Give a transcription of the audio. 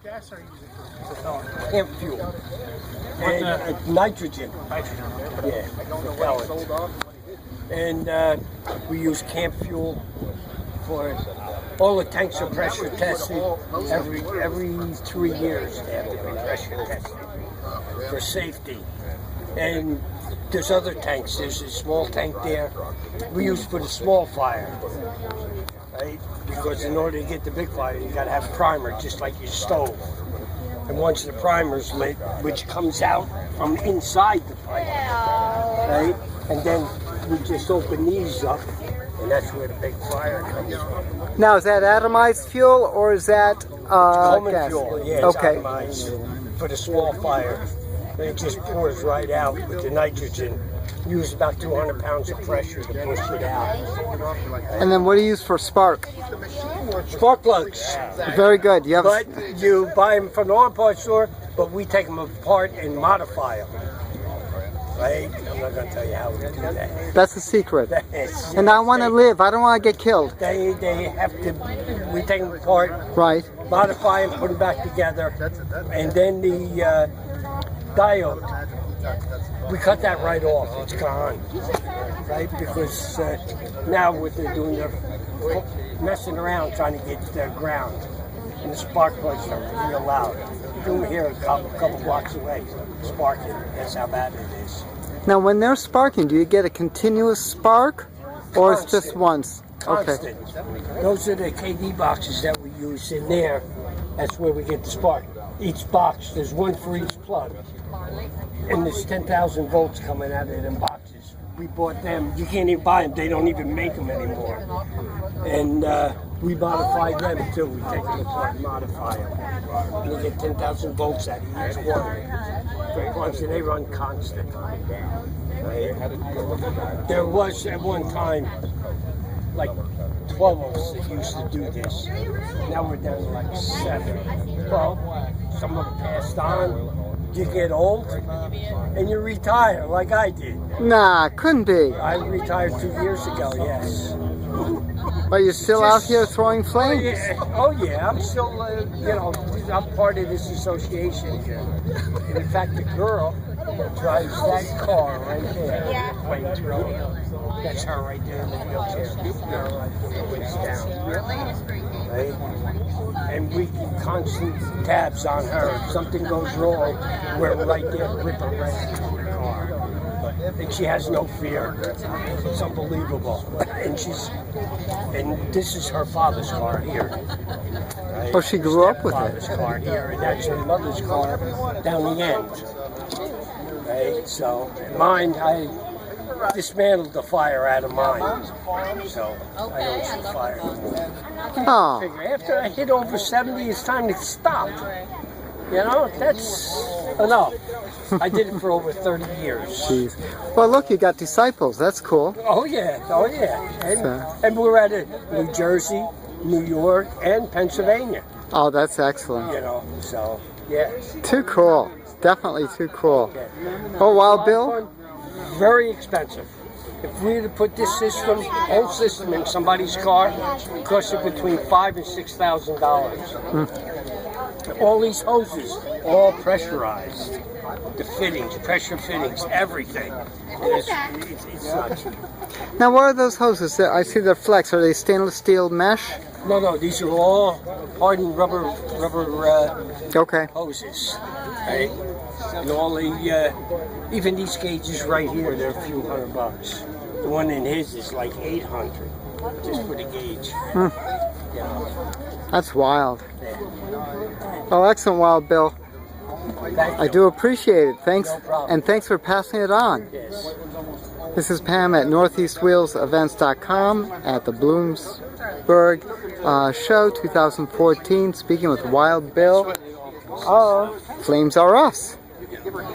gas are you using? Camp fuel. And nitrogen. Nitrogen. Yeah, for pellets. And we use camp fuel for all the tanks are pressure tested every 3 years. They have to be pressure tested for safety. And there's other tanks. There's a small tank there we use for the small fire, right? Because in order to get the big fire, you got to have primer, just like your stove. And once the primer's lit, which comes out from inside the pipe, right? And then we just open these up, and that's where the big fire comes from. Now, is that atomized fuel or is that gas? Fuel, yeah, it's atomized for the small fire. And it just pours right out with the nitrogen. Use about 200 pounds of pressure to push it out. And then what do you use for spark? Spark plugs. Very good. You have But you buy them from the auto parts store, but we take them apart and modify them. Right? I'm not going to tell you how we do that. That's the secret. And I want to live. I don't want to get killed. They have to, we take them apart, right? Modify them, put them back together, and then the diode, we cut that right off. It's gone, right? Because now what they're doing, they're messing around trying to get their ground, and the spark plugs are really loud. You can hear a couple blocks away sparking. That's how bad it is. Now, when they're sparking, do you get a continuous spark, or it's just once? Constant. Okay. Those are the KD boxes that we use in there. That's where we get the spark. Each box, there's one for each plug. And there's 10,000 volts coming out of them boxes. We bought them. You can't even buy them. They don't even make them anymore. And we modify them too. We take them apart and modify them. And we get 10,000 volts out of each one. So they run constant. Right? There was at one time like 12 of us that used to do this. Now we're down to like 7. Well, some of them passed on. You get old and you retire like I did. Nah, couldn't be. I retired 2 years ago, yes. But you're still out here throwing flames? Oh yeah, I'm still, I'm part of this association. And in fact, the girl drives that car right there. That's her right there in the wheelchair. Right? And we keep constant tabs on her. If something goes wrong, we're right there, rip her right into the car. And she has no fear. It's unbelievable. And this is her father's car here. Right? Oh, she grew up with it. Car here, and that's her mother's car down the end. Right? So mine, I dismantled the fire out of mine. So I don't see fire anymore. Oh. I figure after I hit over 70, it's time to stop. You know, that's enough. I did it for over 30 years. Jeez. Well, look, you got disciples. That's cool. Oh, yeah. Oh, yeah. And we're at New Jersey, New York, and Pennsylvania. Oh, that's excellent. You know, so, yeah. Too cool. Definitely too cool. Yeah. Oh, Wild Bill? Very expensive. If we were to put this whole system in somebody's car, it costs it between $5,000 and $6,000. All these hoses, all pressurized. The fittings, pressure fittings, everything. It's not cheap. Now, what are those hoses? I see they're flex. Are they stainless steel mesh? No, these are all hardened rubber okay. hoses. Right? And all the, even these gauges right here, they're a few $100. The one in his is like $800, just for the gauge. You know. That's wild. Yeah. Oh, excellent, Wild Bill. I do appreciate it. Thanks, no and thanks for passing it on. Yes. This is Pam at NortheastWheelsEvents.com at the Bloomsburg Show 2014, speaking with Wild Bill. Oh, Flames Are Us.